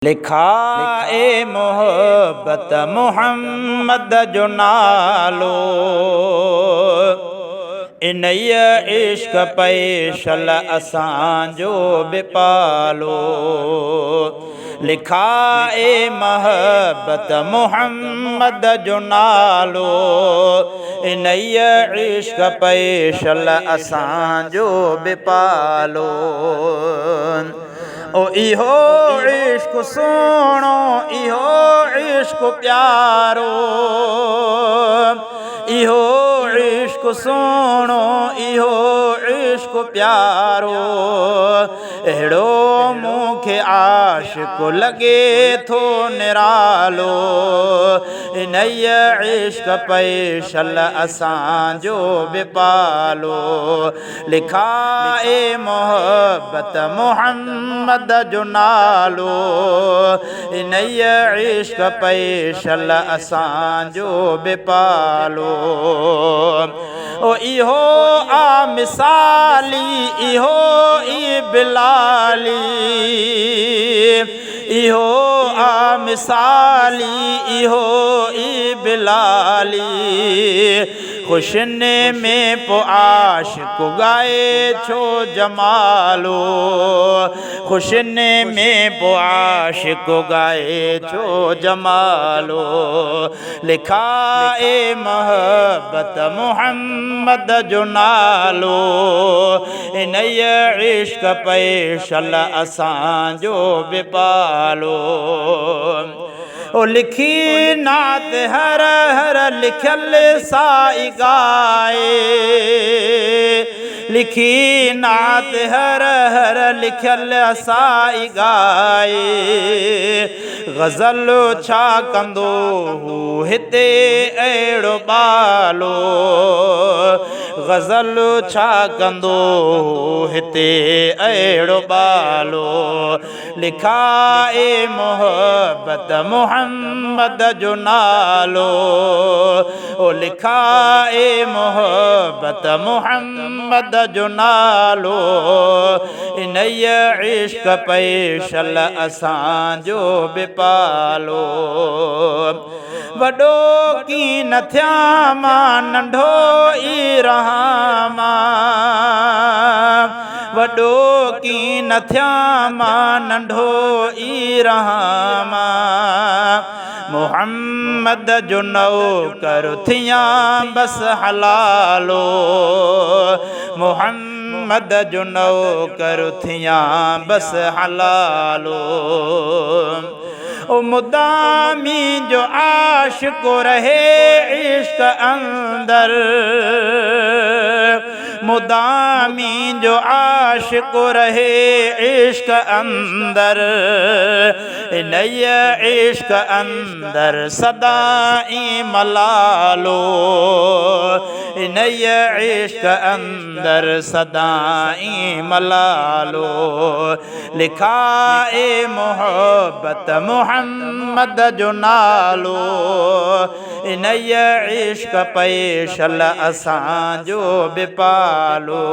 लिखा ए मोहब्बत मुहम्मद जो नालो इनय इश्क पैशल असांजो बिपालो। लिखा ए मोहब्बत मुहम्मद जो नालो इनय इश्क पैशल असांजो बिपालो। ओ इहो इश्क सोणो इहो इश्क प्यारो इहो इश्क सोणो इहो इश्क प्यारो। अहिड़ो मूंखे आशिक़ लॻे थो निरालो इनय इश्क पैशल असांजो बिपालो। लिखा ए मोहब्बत मुहम्मद जो नालो इनय इश्क पैशल असांजो बिपालो। ओ इहो आ मिसाली इहो ई बिलाली इहो आ मिसाली इहो ई बिलाली। खुशने में पो आशिक़ गाए छो जमालो खुशने में पो आशिक़ गाए छो जमालो। लिखा ए मोहब्बत मुहम्मद जो नालो इनय इश्क पैशल असांजो बिपालो। ओ लिखी नात हर हर लिखल साई गाए लिखी नात हर हर लिखल साई गाए। गज़ल छा कंदो हिते अहिड़ो बालो गज़ल छा कंदो हिते अहिड़ो बालो। लिखा ए मोहब्बत मुहम्मद जो नालो ओ लिखा ए मोहब्बत मुहम्मद जो नालो इनय इश्क पैशल असांजो बिपालो। वॾो की न थिया मां नंढो ई रहां मां वॾो की न थिया मां नंढो ई रहां मां। मुहम्मद जो नौकर थिया बस हलालो मुहम्मद जो नौकर थिया बस हलालो। ओ मुदामी जो आशिक़ रहे इश्क अंदर मुदामी जो आशिक़ रहे इश्क अंदर इनय इश्क अंदर सदाई मलालो इनय इश्क अंदर सदाई मलालो। लिखा ए मोहब्बत मुहम्मद जो नालो इनय इश्क पैशल असांजो बिपालो।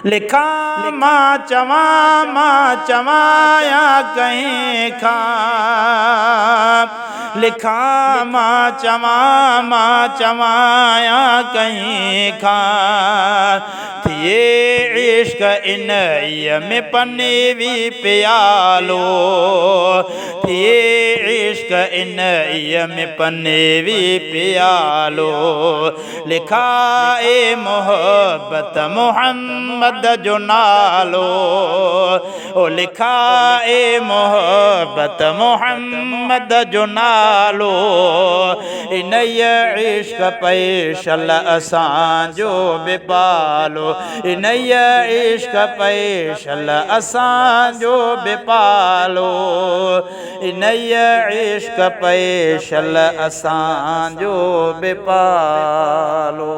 लिखा मां चवाया कंहिं खां लिखा मां चवाया कंहिं खां। थिए इश्क इनय में पनेवी प्यालो थिए इश्क इनय में पनेवी प्यालो। लिखा ए मोहब्बत मुहम्मद जो नालो ओ लिखा ए मोहब्बत मुहम्मद जो नालो इनय इश्क पैशल असांजो बिपालो इनय इश्क पैशल असांजो बिपालो इनय इश्क पैशल असांजो बिपालो।